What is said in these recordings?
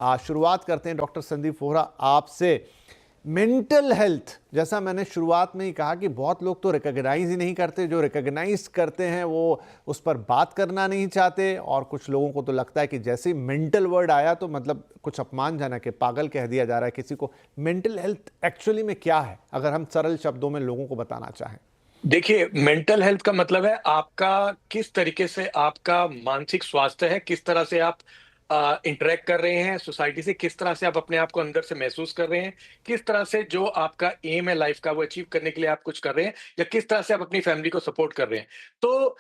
शुरुआत करते हैं डॉक्टर संदीप वोहरा आपसे। मेंटल हेल्थ, जैसा मैंने शुरुआत में ही कहा कि बहुत लोग तो रिकॉग्नाइज ही नहीं करते, जो रिकॉग्नाइज करते हैं वो उस पर बात करना नहीं चाहते, और कुछ लोगों को तो लगता है कि जैसे ही मेंटल वर्ड आया तो मतलब कुछ अपमानजनक है, पागल कह दिया जा रहा है किसी को। मेंटल हेल्थ एक्चुअली में क्या है, अगर हम सरल शब्दों में लोगों को बताना चाहें? देखिए, मेंटल हेल्थ का मतलब है आपका किस तरीके से आपका मानसिक स्वास्थ्य है, किस तरह से आप इंटरैक्ट कर रहे हैं सोसाइटी से, किस तरह से आप अपने आप को अंदर से महसूस कर रहे हैं, किस तरह से जो आपका एम है लाइफ का वो अचीव करने के लिए आप कुछ कर रहे हैं, या किस तरह से आप अपनी फैमिली को सपोर्ट कर रहे हैं। तो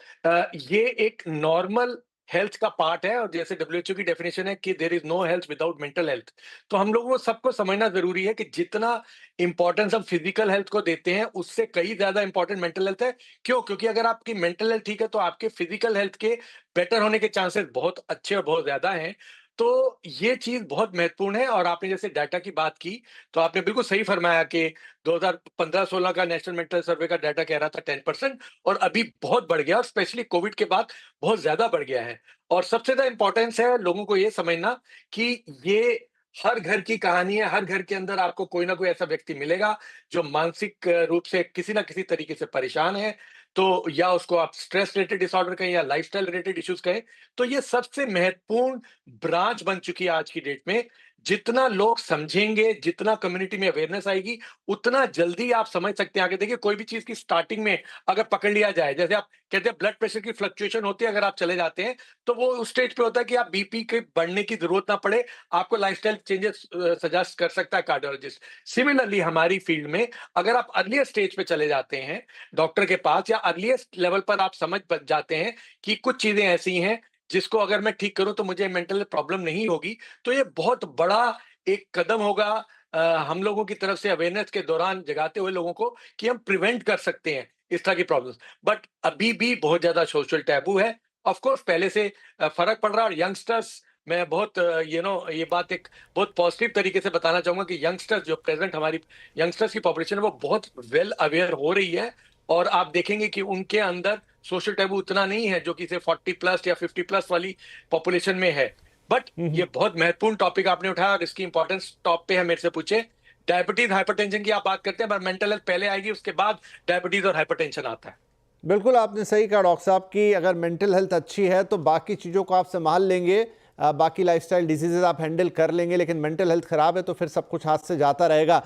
ये एक नॉर्मल हेल्थ का पार्ट है, और जैसे डब्ल्यूएचओ की डेफिनेशन है कि there is no health without mental health. तो हम लोगों को सबको समझना जरूरी है कि जितना इंपॉर्टेंस हम फिजिकल हेल्थ को देते हैं, उससे कहीं ज्यादा इंपॉर्टेंट मेंटल हेल्थ है। क्यों? क्योंकि अगर आपकी मेंटल हेल्थ ठीक है तो आपके फिजिकल हेल्थ के बेटर होने के चांसेस बहुत अच्छे और बहुत ज्यादा हैं। तो ये चीज बहुत महत्वपूर्ण है। और आपने जैसे डाटा की बात की, तो आपने बिल्कुल सही फरमाया कि 2015-16 का नेशनल मेंटल सर्वे का डाटा कह रहा था 10%, और अभी बहुत बढ़ गया, और स्पेशली कोविड के बाद बहुत ज्यादा बढ़ गया है। और सबसे ज्यादा इंपॉर्टेंस है लोगों को ये समझना कि ये हर घर की कहानी है। हर घर के अंदर आपको कोई ना कोई ऐसा व्यक्ति मिलेगा जो मानसिक रूप से किसी ना किसी तरीके से परेशान है। तो या उसको आप स्ट्रेस रिलेटेड डिसऑर्डर कहें या लाइफस्टाइल रिलेटेड इश्यूज कहें, तो ये सबसे महत्वपूर्ण ब्रांच बन चुकी है आज की डेट में। जितना लोग समझेंगे, जितना कम्युनिटी में अवेयरनेस आएगी, उतना जल्दी आप समझ सकते हैं आगे। देखिए, कोई भी चीज की स्टार्टिंग में अगर पकड़ लिया जाए, जैसे आप कहते हैं ब्लड प्रेशर की फ्लक्चुएशन होती है, अगर आप चले जाते हैं तो वो उस स्टेज पे होता है कि आप बीपी के बढ़ने की जरूरत ना पड़े, आपको लाइफस्टाइल चेंजेस सजेस्ट कर सकता है कार्डियोलॉजिस्ट। सिमिलरली हमारी फील्ड में अगर आप अर्लियर स्टेज पे चले जाते हैं डॉक्टर के पास, या अर्लियर लेवल पर आप समझ बच जाते हैं कि कुछ चीजें ऐसी हैं जिसको अगर मैं ठीक करूं तो मुझे मेंटल प्रॉब्लम नहीं होगी, तो ये बहुत बड़ा एक कदम होगा हम लोगों की तरफ से अवेयरनेस के दौरान जगाते हुए लोगों को कि हम प्रिवेंट कर सकते हैं इस तरह की प्रॉब्लम्स। बट अभी भी बहुत ज्यादा सोशल टैबू है। ऑफ कोर्स पहले से फर्क पड़ रहा है। और यंगस्टर्स, मैं बहुत ये बात एक बहुत पॉजिटिव तरीके से बताना चाहूंगा कि यंगस्टर्स जो प्रेजेंट हमारी यंगस्टर्स की पॉपुलेशन है वो बहुत वेल अवेयर हो रही है। और आप देखेंगे कि उनके अंदर सोशल टैबू उतना नहीं है जो कि से 40 प्लस या 50 प्लस वाली पॉपुलेशन में है। बट ये बहुत महत्वपूर्ण टॉपिक आपने उठाया, और इसकी इंपॉर्टेंस टॉप पे है। मेरे से पूछे डायबिटीज हाइपरटेंशन की आप बात करते हैं, पर मेंटल हेल्थ पहले आएगी, उसके बाद डायबिटीज और हाइपरटेंशन आता है। बिल्कुल आपने सही कहा डॉक्टर साहब कि अगर मेंटल हेल्थ अच्छी है तो बाकी चीज़ों को आप संभाल लेंगे, बाकी लाइफस्टाइल डिजीजेज आप हैंडल कर लेंगे, लेकिन मेंटल हेल्थ खराब है तो फिर सब कुछ हाथ से जाता रहेगा।